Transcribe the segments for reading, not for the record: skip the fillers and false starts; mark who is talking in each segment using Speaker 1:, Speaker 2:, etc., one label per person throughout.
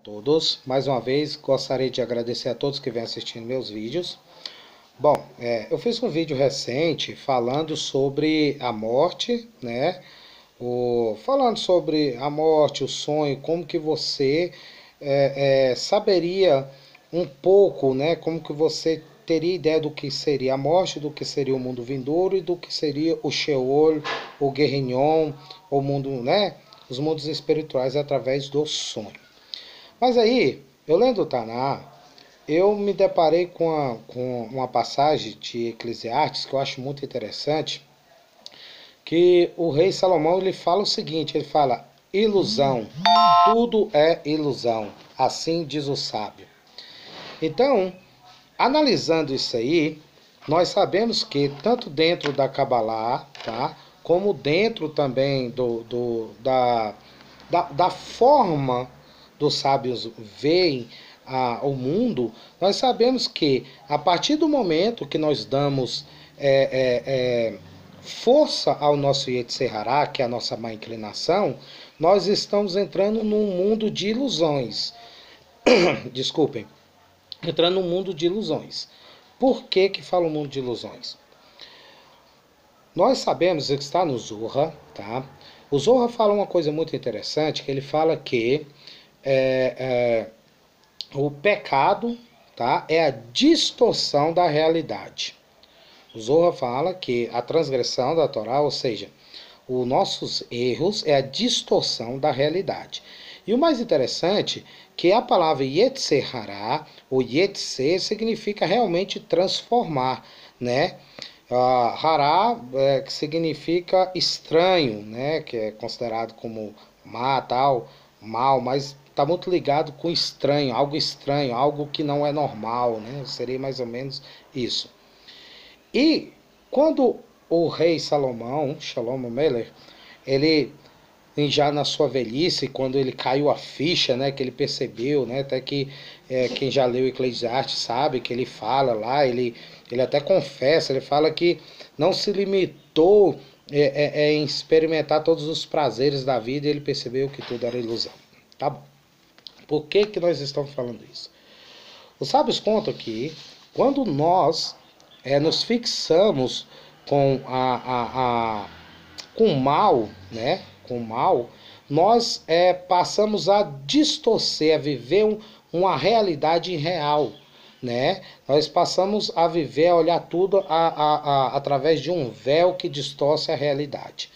Speaker 1: Todos, mais uma vez gostaria de agradecer a todos que vêm assistindo meus vídeos. Bom, eu fiz um vídeo recente falando sobre a morte, né? Falando sobre a morte, o sonho, como que você saberia um pouco, né? Como que você teria ideia do que seria a morte, do que seria o mundo vindouro e do que seria o Sheol, o Guerrinhon, o mundo, né? Os mundos espirituais através do sonho. Mas aí, eu lendo o Taná, eu me deparei com uma passagem de Eclesiastes que eu acho muito interessante, que o rei Salomão ele fala o seguinte, ele fala, ilusão, tudo é ilusão, assim diz o sábio. Então, analisando isso aí, nós sabemos que tanto dentro da Kabbalah, tá, como dentro também da forma dos sábios veem o mundo, nós sabemos que a partir do momento que nós damos força ao nosso Yetzer Hará, que é a nossa má inclinação, nós estamos entrando num mundo de ilusões. Desculpem. Entrando num mundo de ilusões. Por que que fala um mundo de ilusões? Nós sabemos que está no Zohar, tá? O Zohar fala uma coisa muito interessante, que ele fala que o pecado, tá, é a distorção da realidade. O Zohar fala que a transgressão da Torá, ou seja, os nossos erros é a distorção da realidade. E o mais interessante que a palavra Yetzer Hará, ou Yetzer, significa realmente transformar, né? Hará, que significa estranho, né? Que é considerado como má, tal, mal, mas está muito ligado com estranho, algo que não é normal, né? Seria mais ou menos isso. E quando o rei Salomão, Shlomo Meller, ele já na sua velhice, quando ele caiu a ficha, né, que ele percebeu, né, até que quem já leu Eclesiastes sabe que ele fala lá, ele até confessa, ele fala que não se limitou em experimentar todos os prazeres da vida e ele percebeu que tudo era ilusão. Tá bom. Por que que nós estamos falando isso? Os sábios contam que quando nós nos fixamos com com o mal, né? Com o mal, nós passamos a distorcer, a viver uma realidade irreal, né? Nós passamos a viver, a olhar tudo através de um véu que distorce a realidade.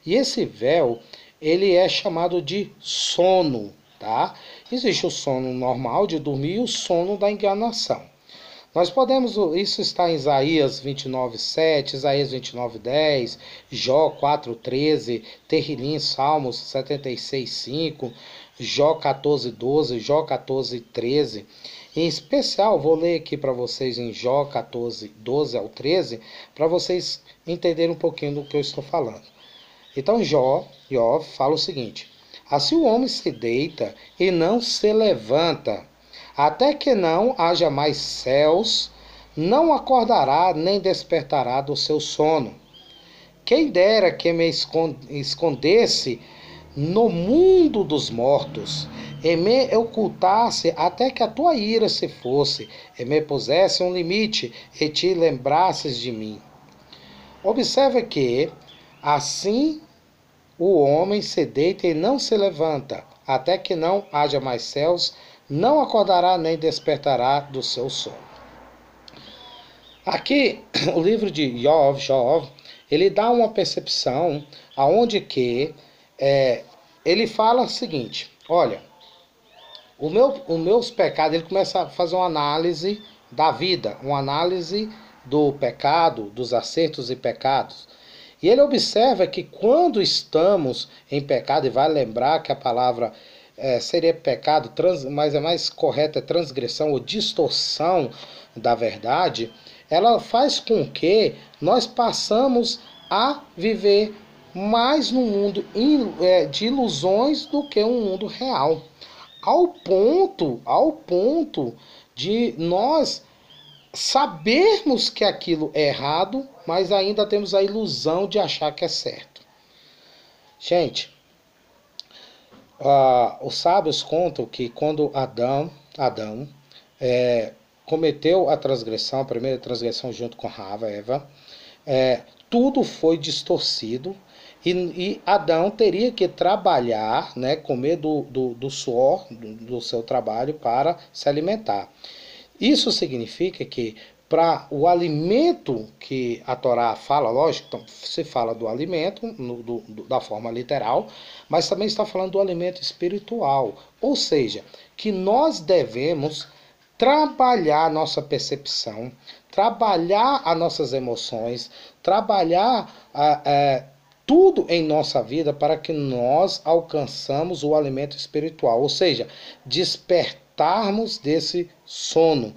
Speaker 1: E esse véu, ele é chamado de sono, tá? Existe o sono normal de dormir e o sono da enganação. Nós podemos, isso está em Isaías 29:7, Isaías 29:10, Jó 4:13, Terrilim, Salmos 76:5, Jó 14:12, Jó 14:13. Em especial, vou ler aqui para vocês em Jó 14:12 ao 13, para vocês entenderem um pouquinho do que eu estou falando. Então Jó fala o seguinte, assim o homem se deita e não se levanta, até que não haja mais céus, não acordará nem despertará do seu sono. Quem dera que me escondesse no mundo dos mortos, e me ocultasse até que a tua ira se fosse, e me pusesse um limite, e te lembrasses de mim. Observe que, assim, o homem se deita e não se levanta, até que não haja mais céus, não acordará nem despertará do seu sono. Aqui, o livro de Jó, ele dá uma percepção aonde que ele fala o seguinte, olha, os meus pecados, ele começa a fazer uma análise da vida, uma análise do pecado, dos acertos e pecados. E ele observa que quando estamos em pecado, e vai lembrar que a palavra seria pecado, mas é mais correta, é transgressão ou distorção da verdade, ela faz com que nós passamos a viver mais num mundo de ilusões do que um mundo real. Ao ponto de nós sabermos que aquilo é errado, mas ainda temos a ilusão de achar que é certo. Gente, Os sábios contam que quando Adão cometeu a transgressão, a primeira transgressão junto com Eva, é, tudo foi distorcido e Adão teria que trabalhar, né, comer do suor do seu trabalho para se alimentar. Isso significa que para o alimento que a Torá fala, lógico, então, se fala do alimento da forma literal, mas também está falando do alimento espiritual, ou seja, que nós devemos trabalhar a nossa percepção, trabalhar as nossas emoções, trabalhar tudo em nossa vida para que nós alcançamos o alimento espiritual, ou seja, despertarmos desse sono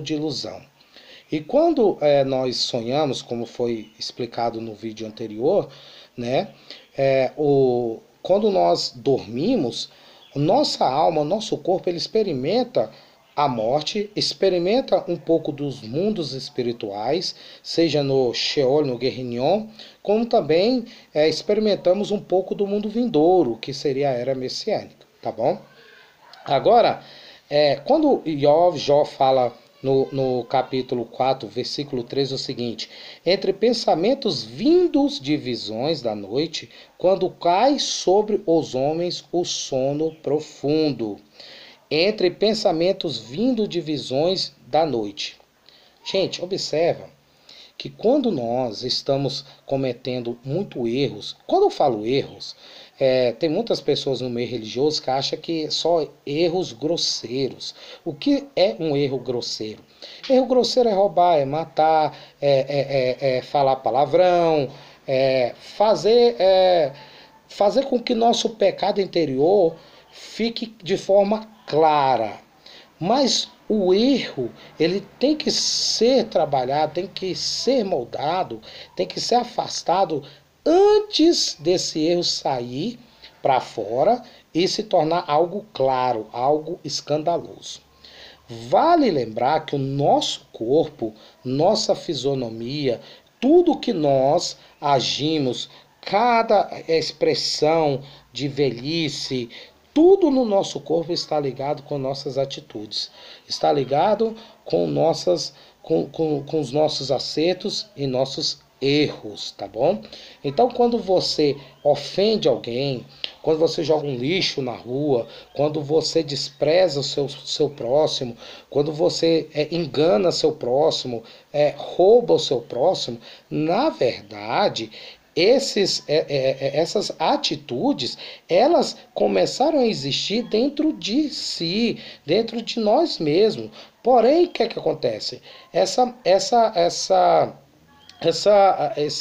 Speaker 1: de ilusão. E quando nós sonhamos, como foi explicado no vídeo anterior, né, quando nós dormimos, nossa alma, nosso corpo, ele experimenta a morte, experimenta um pouco dos mundos espirituais, seja no Sheol, no Guerrinhon, como também experimentamos um pouco do mundo vindouro, que seria a era messiânica, tá bom? Agora, quando Jó fala no capítulo 4, versículo 3, o seguinte: entre pensamentos vindos de visões da noite, quando cai sobre os homens o sono profundo. Entre pensamentos vindos de visões da noite. Gente, observa que quando nós estamos cometendo muito erros, quando eu falo erros, tem muitas pessoas no meio religioso que acham que só erros grosseiros. O que é um erro grosseiro? Erro grosseiro é roubar, é matar, falar palavrão, fazer com que nosso pecado interior fique de forma clara. Mas o erro, ele tem que ser trabalhado, tem que ser moldado, tem que ser afastado antes desse erro sair para fora e se tornar algo claro, algo escandaloso. Vale lembrar que o nosso corpo, nossa fisionomia, tudo que nós agimos, cada expressão de velhice, tudo no nosso corpo está ligado com nossas atitudes, está ligado com os nossos acertos e nossos erros, tá bom? Então, quando você ofende alguém, quando você joga um lixo na rua, quando você despreza o seu próximo, quando você engana seu próximo, rouba o seu próximo, na verdade, essas atitudes, elas começaram a existir dentro de si, dentro de nós mesmos. Porém, o que acontece? Esse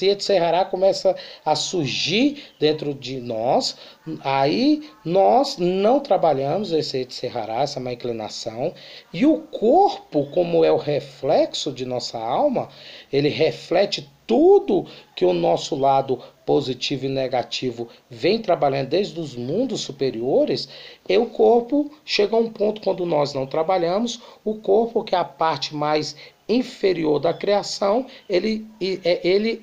Speaker 1: Yetzirah começa a surgir dentro de nós, aí nós não trabalhamos esse Yetzirah, essa má inclinação, e o corpo, como é o reflexo de nossa alma, ele reflete tudo que o nosso lado positivo e negativo vem trabalhando desde os mundos superiores, e o corpo chega a um ponto quando nós não trabalhamos, o corpo, que é a parte mais inferior da criação, ele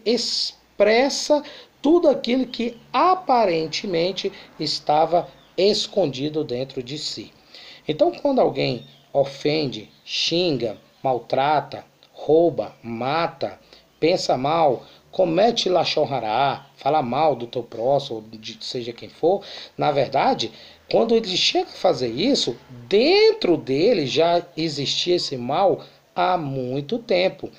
Speaker 1: expressa tudo aquilo que aparentemente estava escondido dentro de si. Então, quando alguém ofende, xinga, maltrata, rouba, mata, pensa mal, comete lashon hará, fala mal do teu próximo, de seja quem for, na verdade, quando ele chega a fazer isso, dentro dele já existia esse mal há muito tempo.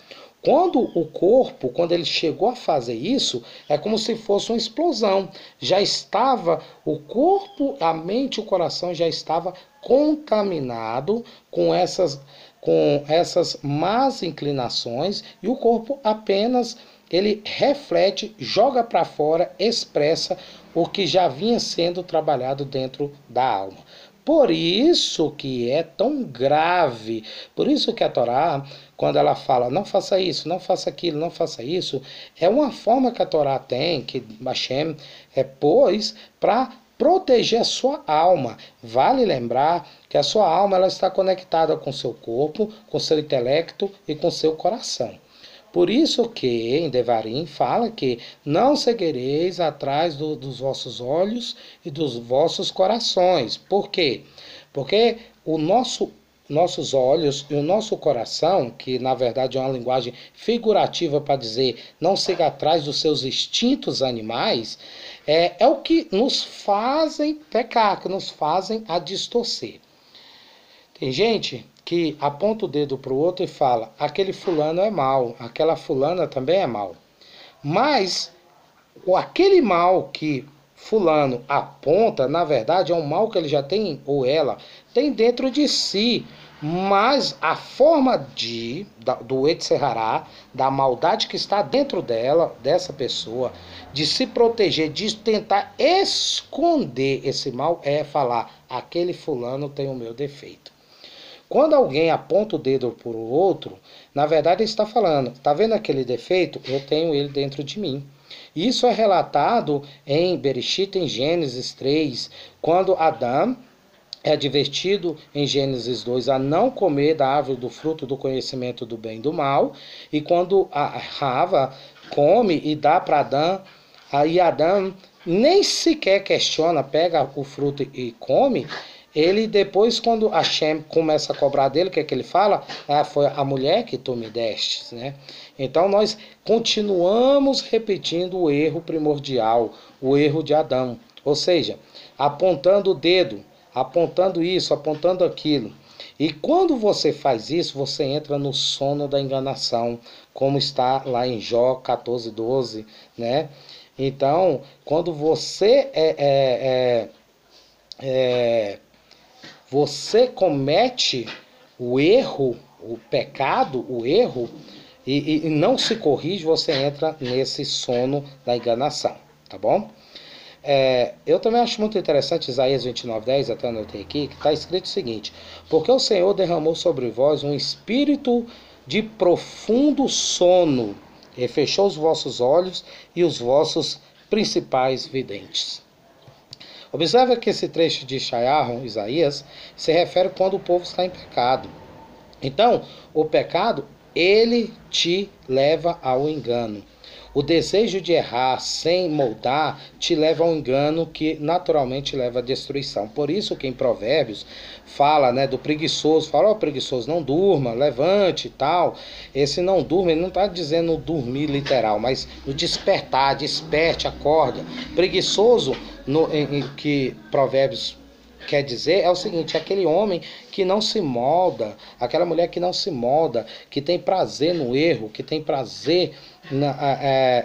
Speaker 1: Quando o corpo, quando ele chegou a fazer isso, é como se fosse uma explosão. Já estava, o corpo, a mente e o coração já estava contaminado com essas más inclinações, e o corpo apenas ele reflete, joga para fora, expressa o que já vinha sendo trabalhado dentro da alma. Por isso que é tão grave, por isso que a Torá, quando ela fala, não faça isso, não faça aquilo, não faça isso, é uma forma que a Torá tem, que Hashem pôs para proteger a sua alma. Vale lembrar que a sua alma ela está conectada com seu corpo, com seu intelecto e com seu coração. Por isso que em Devarim fala que não seguireis atrás dos vossos olhos e dos vossos corações. Por quê? Porque nossos olhos e o nosso coração, que na verdade é uma linguagem figurativa para dizer não siga atrás dos seus instintos animais, é o que nos fazem pecar, que nos fazem a distorcer. Tem gente que aponta o dedo para o outro e fala, aquele fulano é mau, aquela fulana também é mau. Mas aquele mal que fulano aponta, na verdade, é um mal que ele já tem, ou ela, tem dentro de si. Mas a forma do Etserará, da maldade que está dentro dela, dessa pessoa, de se proteger, de tentar esconder esse mal, é falar, aquele fulano tem o meu defeito. Quando alguém aponta o dedo para o outro, na verdade ele está falando, tá vendo aquele defeito? Eu tenho ele dentro de mim. Isso é relatado em Bereshit, em Gênesis 3, quando Adão é advertido em Gênesis 2 a não comer da árvore do fruto do conhecimento do bem e do mal, e quando a Rava come e dá para Adão, aí Adão nem sequer questiona, pega o fruto e come. Ele depois, quando Hashem começa a cobrar dele, o que é que ele fala? Ah, foi a mulher que tu me deste, né? Então nós continuamos repetindo o erro primordial, o erro de Adão. Ou seja, apontando o dedo, apontando isso, apontando aquilo. E quando você faz isso, você entra no sono da enganação, como está lá em Jó 14:12, né? Então, quando você você comete o erro, o pecado, o erro, e não se corrige, você entra nesse sono da enganação, tá bom? Eu também acho muito interessante Isaías 29:10, até anotei aqui, que está escrito o seguinte, porque o Senhor derramou sobre vós um espírito de profundo sono, e fechou os vossos olhos e os vossos principais videntes. Observa que esse trecho de Isaías, se refere quando o povo está em pecado. Então, o pecado, ele te leva ao engano. O desejo de errar sem moldar te leva ao engano que naturalmente leva à destruição. Por isso que em Provérbios fala, né, do preguiçoso, fala, ó, preguiçoso, não durma, levante e tal. Esse não durma, ele não está dizendo dormir literal, mas no despertar, desperte, acorda. Preguiçoso, que Provérbios quer dizer é o seguinte, é aquele homem que não se molda, aquela mulher que não se molda, que tem prazer no erro, que tem prazer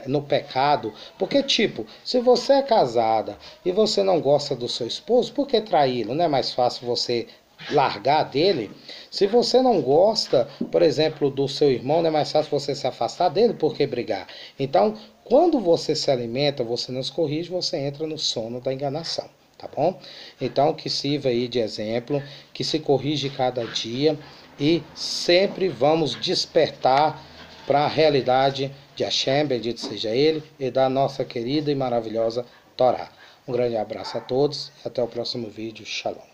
Speaker 1: no pecado. Porque, tipo, se você é casada e você não gosta do seu esposo, por que traí-lo? Não é mais fácil você largar dele? Se você não gosta, por exemplo, do seu irmão, não é mais fácil você se afastar dele, por que brigar? Então, quando você se alimenta, você não se corrige, você entra no sono da enganação. Tá bom? Então, que sirva aí de exemplo, que se corrige cada dia e sempre vamos despertar para a realidade de Hashem, bendito seja Ele, e da nossa querida e maravilhosa Torá. Um grande abraço a todos e até o próximo vídeo. Shalom.